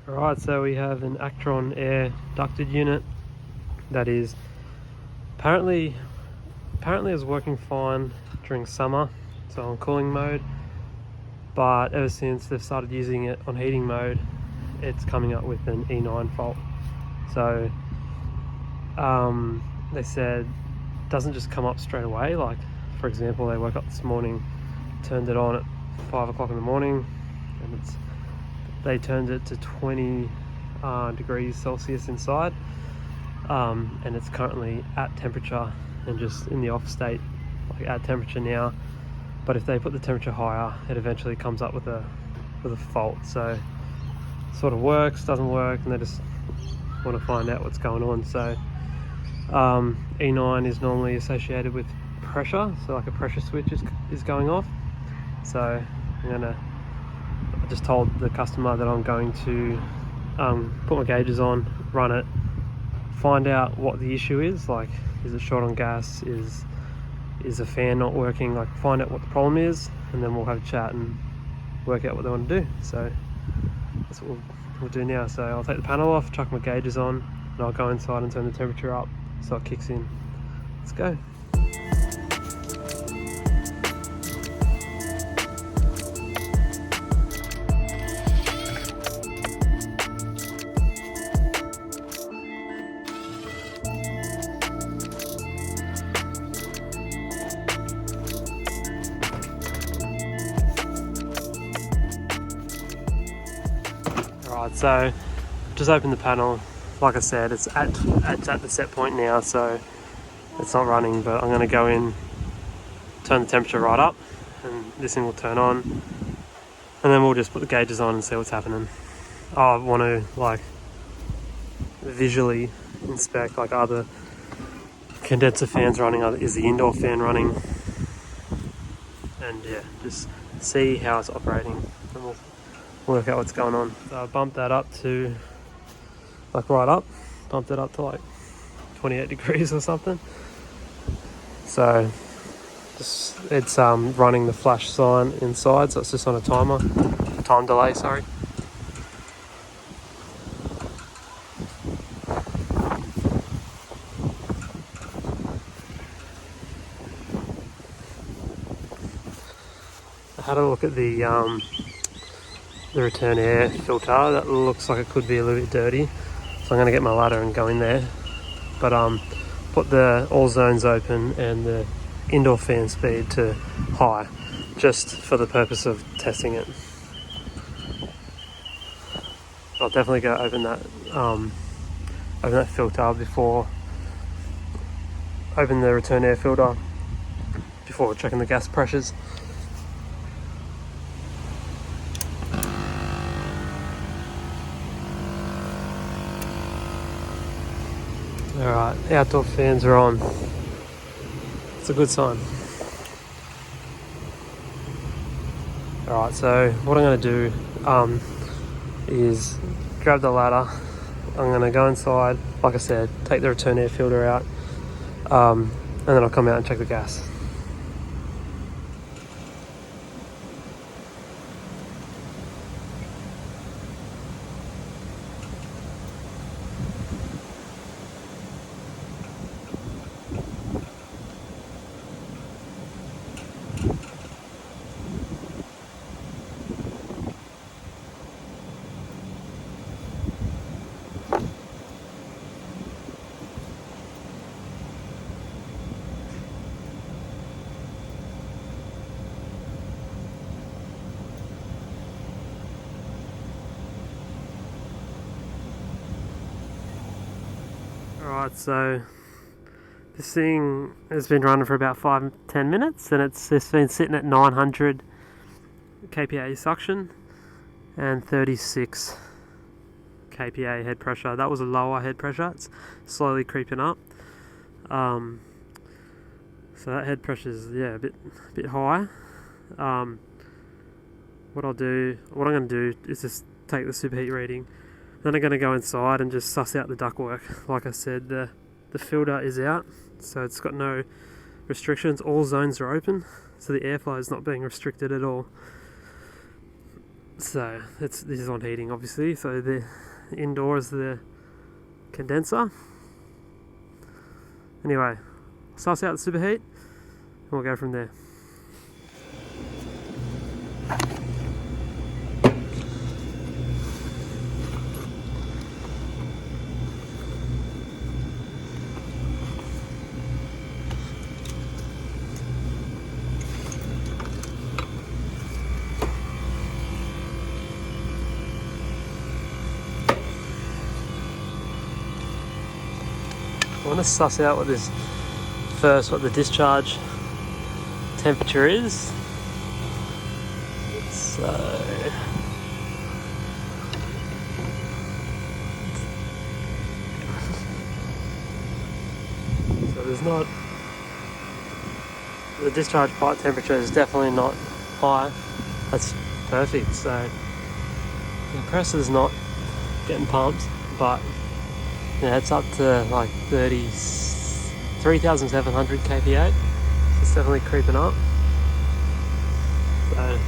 Alright, so we have an Actron Air ducted unit that is apparently is working fine during summer, so on cooling mode, but ever since they've started using it on heating mode, it's coming up with an E9 fault. So they said it doesn't just come up straight away. Like, for example, they woke up this morning, turned it on at 5 o'clock in the morning, and they turned it to 20 degrees Celsius inside, and it's currently at temperature and just in the off state, like at temperature now. But if they put the temperature higher, it eventually comes up with a fault. So it sort of works, doesn't work, and they just want to find out what's going on. So E9 is normally associated with pressure, so like a pressure switch is going off. So I just told the customer that I'm going to put my gauges on, run it, find out what the issue is. Like, is it short on gas? Is the fan not working? Like, find out what the problem is, and then we'll have a chat and work out what they want to do. So that's what we'll do now. So I'll take the panel off, chuck my gauges on, and I'll go inside and turn the temperature up so it kicks in. Let's go. Alright, so just opened the panel. Like I said, it's at the set point now, so it's not running, but I'm going to go in, turn the temperature right up, and this thing will turn on, and then we'll just put the gauges on and see what's happening. I want to like visually inspect, like, are the condenser fans running, is the indoor fan running, and yeah, just see how it's operating, and we'll work out what's going on. So I bumped that up to like right up, bumped it up to like 28 degrees or something. So it's running the flash sign inside, so it's just on a time delay, sorry. I had a look at the return air filter. That looks like it could be a little bit dirty, so I'm going to get my ladder and go in there, but put the all zones open and the indoor fan speed to high, just for the purpose of testing it. I'll definitely go open that filter before, open the return air filter before checking the gas pressures. Alright, outdoor fans are on. It's a good sign. Alright, so what I'm going to do is grab the ladder. I'm going to go inside, like I said, take the return air filter out, and then I'll come out and check the gas. Alright, so this thing has been running for about 5-10 minutes, and it's been sitting at 900 kPa suction and 36 kPa head pressure. That was a lower head pressure. It's slowly creeping up. So that head pressure is a bit high. What I'm going to do is just take the superheat reading. Then I'm going to go inside and just suss out the ductwork. Like I said, the filter is out, so it's got no restrictions. All zones are open, so the airflow is not being restricted at all. So this is on heating, obviously. So the indoor is the condenser. Anyway, suss out the superheat and we'll go from there. I want to suss out what the discharge temperature is. So there's not, the discharge pipe temperature is definitely not high. That's perfect. So the compressor's not getting pumped, but yeah, it's up to like 3,700 kPa. So it's definitely creeping up. So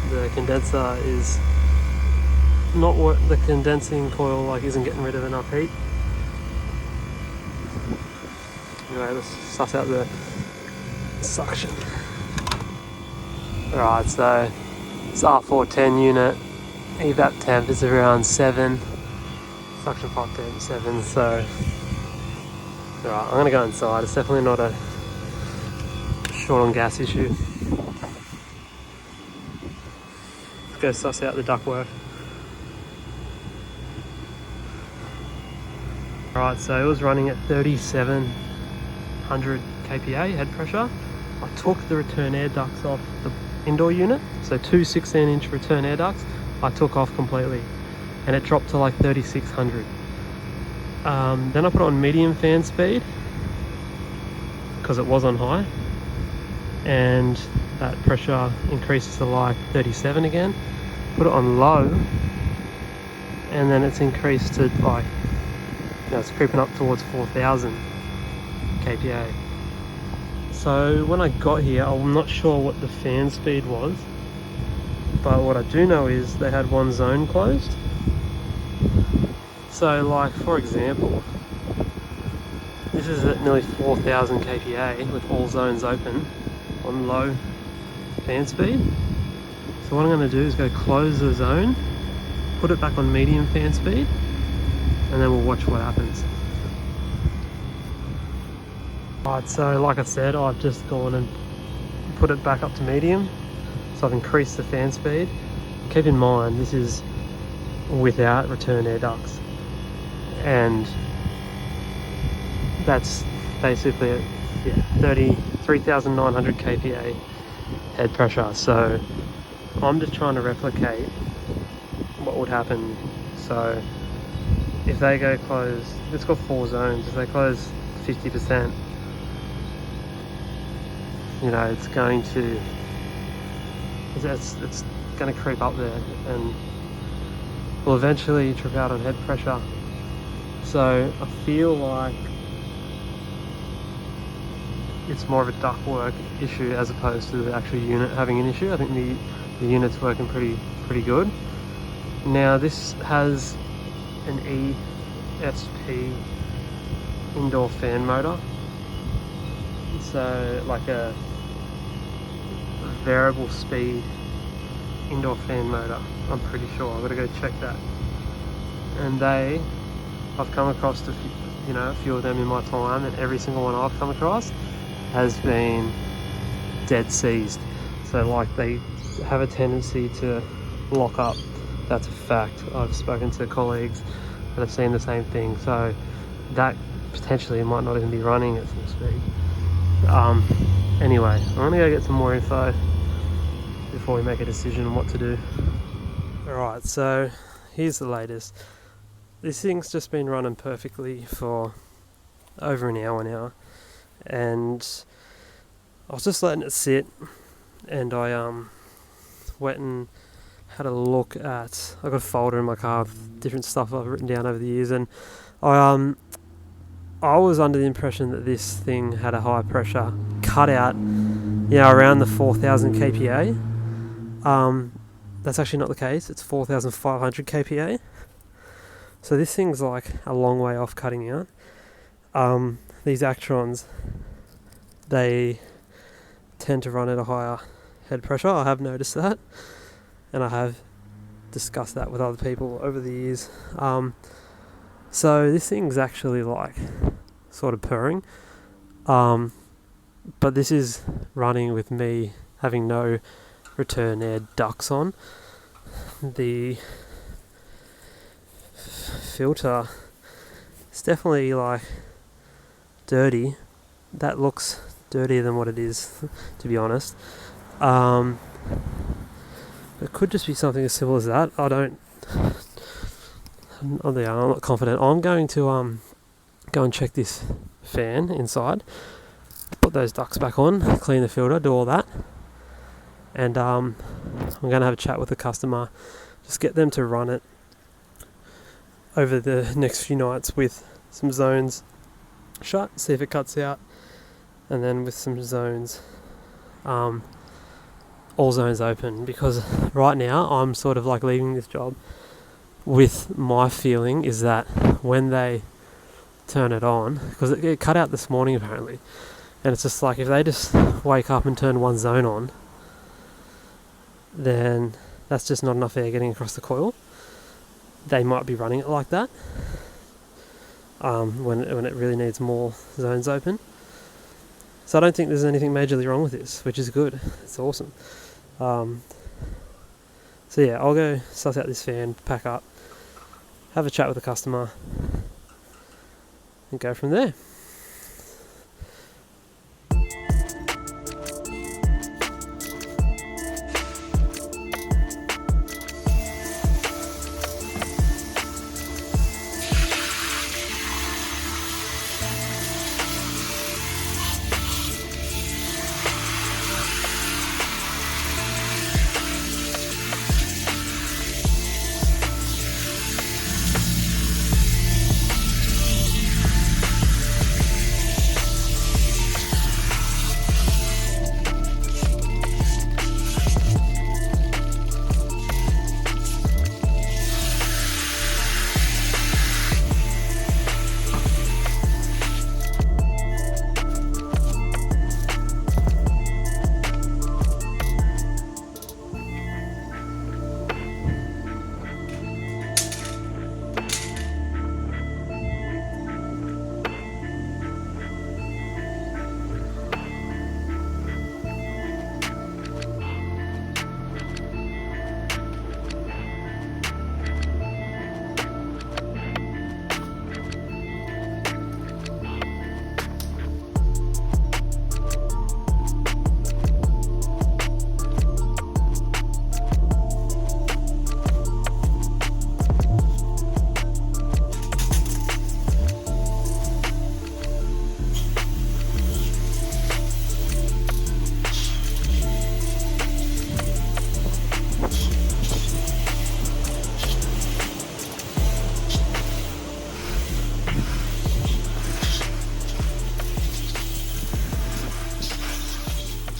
the condenser is not what the condensing coil like isn't getting rid of enough heat. Anyway, let's suss out the suction. Alright, so it's R410 unit. Evap temp is around 7. Suction pipe temp 7. So alright, I'm gonna go inside. It's definitely not a short on gas issue. Let's go suss out the ductwork. Alright, so it was running at 3,700 kPa head pressure. I took the return air ducts off the indoor unit, so two 16-inch return air ducts I took off completely, and it dropped to like 3,600. Then I put it on medium fan speed because it was on high, and that pressure increases to like 37 again. Put it on low, and then it's increased to like, it's creeping up towards 4,000 kPa. So when I got here, I'm not sure what the fan speed was, but what I do know is they had one zone closed. So like, for example, this is at nearly 4,000 kPa with all zones open on low fan speed. So what I'm going to do is go close the zone, put it back on medium fan speed, and then we'll watch what happens. Alright, so like I said, I've just gone and put it back up to medium. So I've increased the fan speed. Keep in mind, this is without return air ducts. And that's basically at 3,900 kPa head pressure. So I'm just trying to replicate what would happen. So if they go close, it's got 4 zones, if they close 50%, it's going to creep up there and will eventually trip out on head pressure. So I feel like it's more of a ductwork issue as opposed to the actual unit having an issue. I think the unit's working pretty good. Now this has an ESP indoor fan motor, so like a variable speed indoor fan motor, I'm pretty sure. I've got to go check that. And I've come across a few of them in my time, and every single one I've come across has been dead seized. So like, they have a tendency to lock up. That's a fact. I've spoken to colleagues that have seen the same thing. So that potentially might not even be running at full speed. Anyway, I'm gonna go get some more info before we make a decision on what to do. Alright, so here's the latest. This thing's just been running perfectly for over an hour now, and I was just letting it sit, and I went and had a look at, I've got a folder in my car of different stuff I've written down over the years, and I was under the impression that this thing had a high pressure cutout, around the 4,000 kPa, That's actually not the case. It's 4,500 kPa. So this thing's like a long way off cutting out. These Actrons, they tend to run at a higher head pressure. I have noticed that, and I have discussed that with other people over the years. So this thing's actually like sort of purring, but this is running with me having no return air ducts on. The filter is definitely like dirty. That looks dirtier than what it is, to be honest. It could just be something as simple as that. I'm not confident. I'm going to go and check this fan inside, put those ducts back on, clean the filter, do all that, and I'm going to have a chat with the customer, just get them to run it over the next few nights with some zones shut, see if it cuts out, and then with some zones, all zones open, because right now I'm sort of like leaving this job with my feeling is that when they turn it on, because it cut out this morning apparently, and it's just like if they just wake up and turn one zone on, then that's just not enough air getting across the coil. They might be running it like that when it really needs more zones open. So I don't think there's anything majorly wrong with this, which is good. It's awesome. So yeah, I'll go suss out this fan, pack up, have a chat with the customer, and go from there.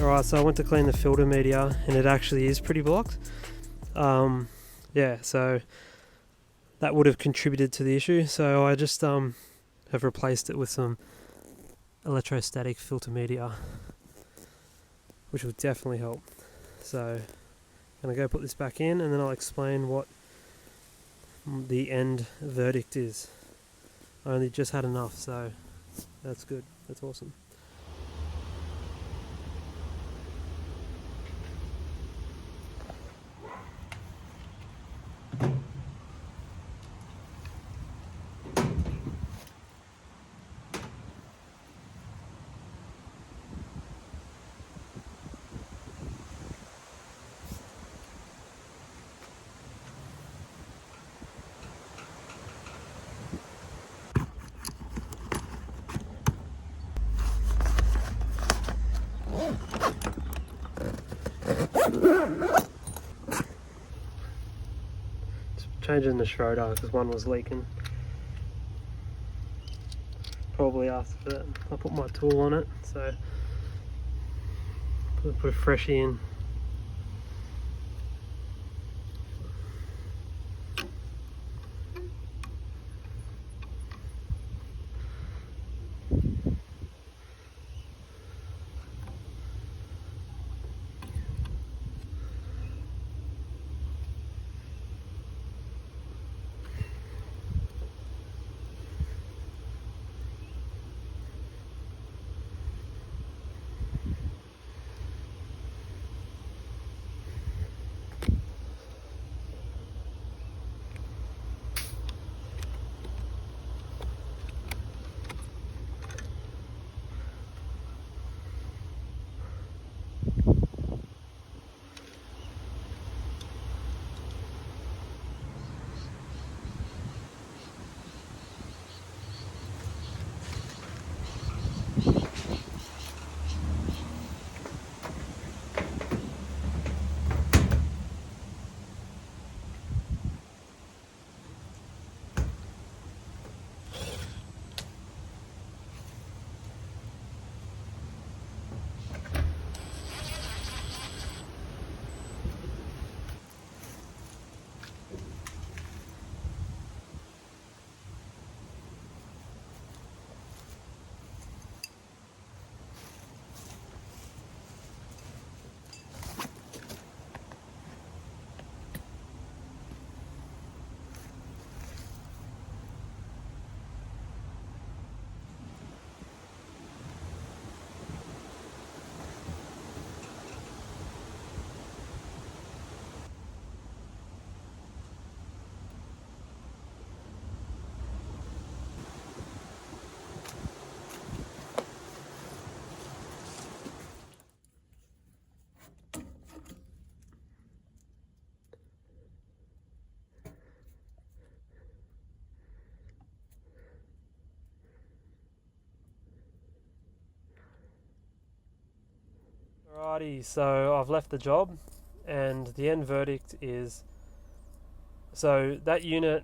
Alright, so I went to clean the filter media and it actually is pretty blocked. Yeah, so that would have contributed to the issue. So I just have replaced it with some electrostatic filter media, which will definitely help. So I'm going to go put this back in and then I'll explain what the end verdict is. I only just had enough, so that's good. That's awesome. Changing the Schroeder because one was leaking. Probably asked for that. I put my tool on it, so put a freshie in. Alrighty, so I've left the job and the end verdict is, so that unit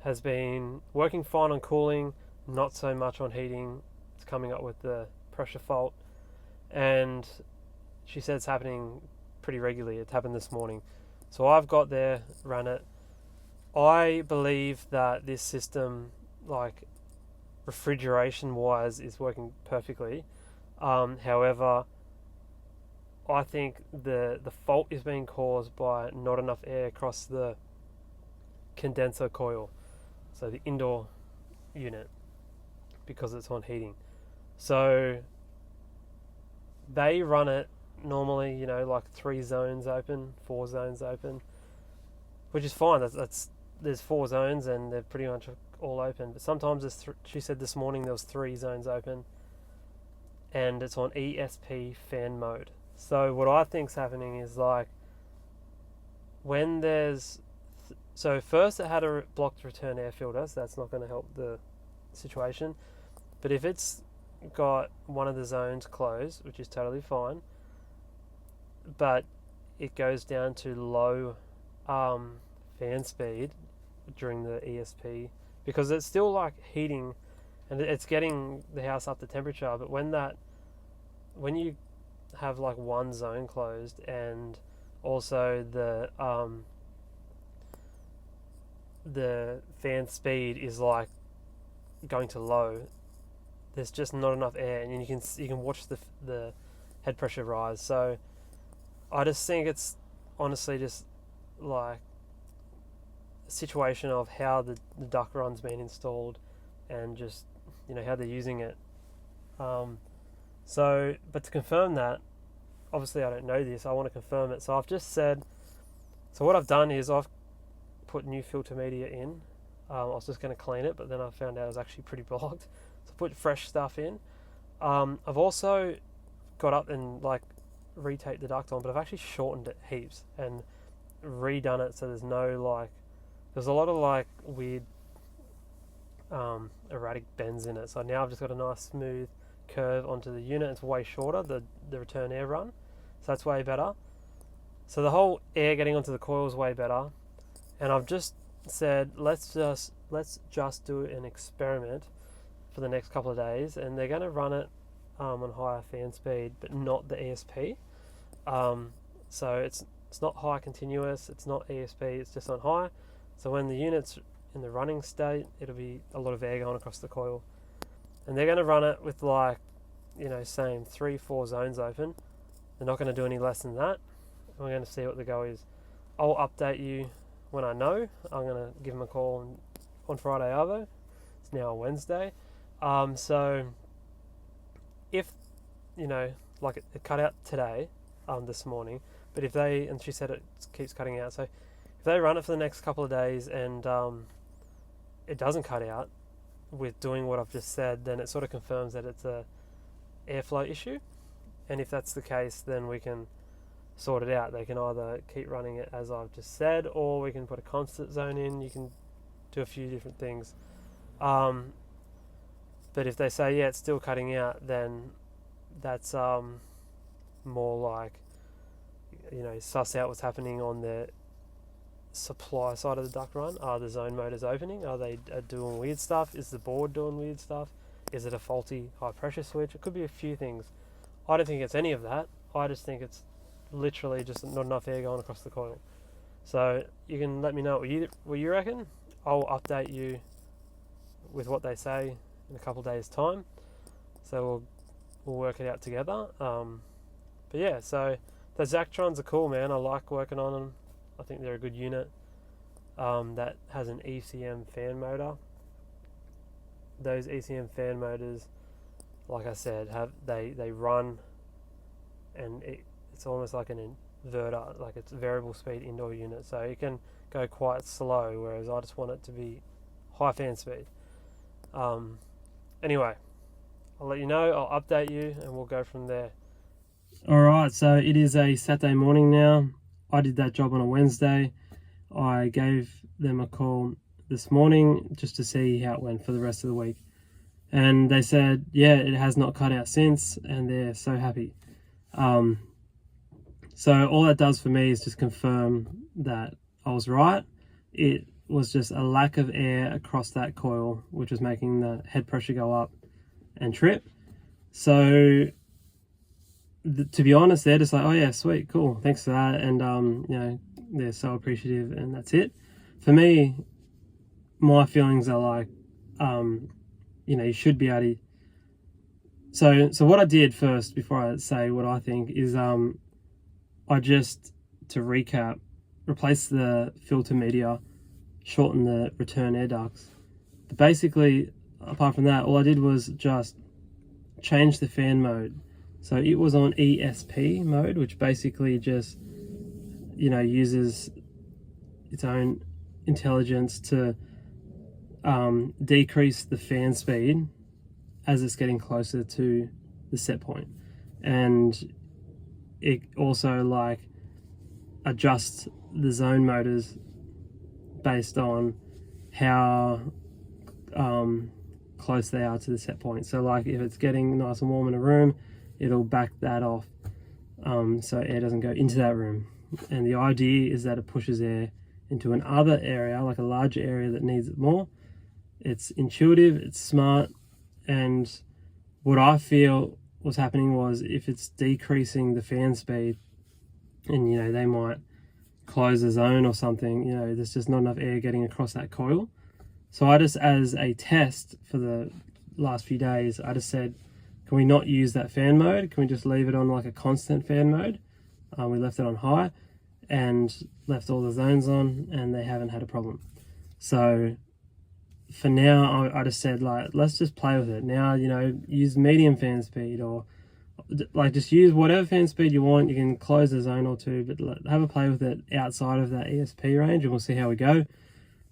has been working fine on cooling, not so much on heating. It's coming up with the pressure fault, and she said it's happening pretty regularly. It happened this morning. So I've got there, ran it. I believe that this system, like refrigeration wise, is working perfectly. However, I think the fault is being caused by not enough air across the condenser coil, so the indoor unit, because it's on heating. So they run it normally, you know, like 3 zones open, 4 zones open, which is fine. That's there's 4 zones and they're pretty much all open. But sometimes she said this morning there was 3 zones open, and it's on ESP fan mode. So what I think's happening is, like, when there's so first it had a blocked return air filter, so that's not going to help the situation. But if it's got one of the zones closed, which is totally fine, but it goes down to low fan speed during the ESP, because it's still like heating and it's getting the house up to temperature, but when you have like one zone closed and also the fan speed is like going to low, there's just not enough air, and you can watch the head pressure rise. So I just think it's honestly just like a situation of how the duct run's been installed and just, you know, how they're using it. So, but to confirm that, obviously I don't know this, I want to confirm it. So I've just said, so what I've done is I've put new filter media in. I was just going to clean it, but then I found out it was actually pretty blocked. So I put fresh stuff in. I've also got up and like retaped the duct on, but I've actually shortened it heaps and redone it so there's a lot of like weird erratic bends in it. So now I've just got a nice smooth curve onto the unit. It's way shorter, the return air run, so that's way better. So the whole air getting onto the coil is way better, and I've just said let's just do an experiment for the next couple of days, and they're going to run it on higher fan speed but not the ESP. So it's not high continuous, it's not ESP, it's just on high. So when the unit's in the running state, it'll be a lot of air going across the coil. And they're going to run it with, like, you know, same 3-4 zones open. They're not going to do any less than that. We're going to see what the go is. I'll update you when I know. I'm going to give them a call on Friday Arvo. It's now Wednesday. So if, you know, like it cut out today, this morning, but if they, and she said it keeps cutting out, so if they run it for the next couple of days and it doesn't cut out with doing what I've just said, then it sort of confirms that it's a airflow issue. And if that's the case, then we can sort it out. They can either keep running it as I've just said, or we can put a constant zone in. You can do a few different things. But if they say, yeah, it's still cutting out, then that's more like, you know, suss out what's happening on the supply side of the duct run. Are the zone motors opening? Are they doing weird stuff? Is the board doing weird stuff? Is it a faulty high pressure switch? It could be a few things. I don't think it's any of that. I just think it's literally just not enough air going across the coil. So you can let me know what you reckon. I'll update you with what they say in a couple of days' time. So we'll work it out together. But yeah, so those Actrons are cool, man. I like working on them. I think they're a good unit. That has an ECM fan motor. Those ECM fan motors, like I said, they run, and it's almost like an inverter, like it's a variable speed indoor unit, so it can go quite slow, whereas I just want it to be high fan speed. Anyway, I'll let you know, I'll update you, and we'll go from there. Alright, so it is a Saturday morning now. I did that job on a Wednesday. I gave them a call this morning just to see how it went for the rest of the week. And they said, yeah, it has not cut out since, and they're so happy. So all that does for me is just confirm that I was right. It was just a lack of air across that coil, which was making the head pressure go up and trip. So to be honest, they're just like, oh yeah, sweet, cool, thanks for that. And you know, they're so appreciative, and that's it. For me, my feelings are like, you know, you should be able to. So what I did first, before I say what I think, is I just, to recap, replaced the filter media, shorten the return air ducts. But basically, apart from that, all I did was just change the fan mode. So it was on ESP mode, which basically just, you know, uses its own intelligence to decrease the fan speed as it's getting closer to the set point. And it also like adjusts the zone motors based on how close they are to the set point. So like if it's getting nice and warm in a room, it'll back that off so air doesn't go into that room. And the idea is that it pushes air into another area, like a larger area that needs it more. It's intuitive, it's smart, and what I feel was happening was, if it's decreasing the fan speed, and you know, they might close a zone or something, you know, there's just not enough air getting across that coil. So I just, as a test for the last few days, I just said, can we not use that fan mode? Can we just leave it on like a constant fan mode? We left it on high and left all the zones on, and they haven't had a problem. So for now, I just said, like, let's just play with it. Now, you know, use medium fan speed, or like just use whatever fan speed you want. You can close a zone or two, but have a play with it outside of that ESP range, and we'll see how we go.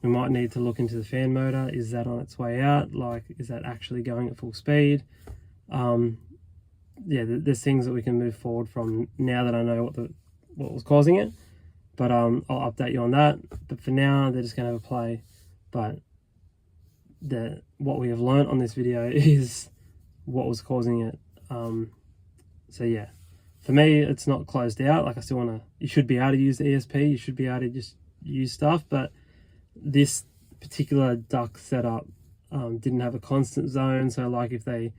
We might need to look into the fan motor. Is that on its way out? Like, is that actually going at full speed? Yeah, there's things that we can move forward from now that I know what was causing it. But I'll update you on that. But for now, they're just going to have a play. But what we have learned on this video is what was causing it. So yeah, for me, it's not closed out. Like, I still want to, you should be able to use the ESP. You should be able to just use stuff. But this particular duct setup didn't have a constant zone. So like if they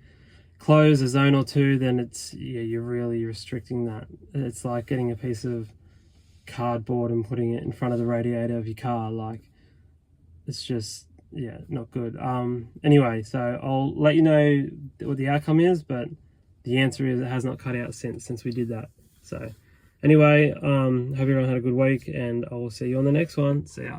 close a zone or two, then it's, yeah, you're really restricting that. It's like getting a piece of cardboard and putting it in front of the radiator of your car. Like, it's just, yeah, not good. Anyway, so I'll let you know what the outcome is, but the answer is it has not cut out since we did that. So anyway, hope everyone had a good week, and I will see you on the next one. See ya.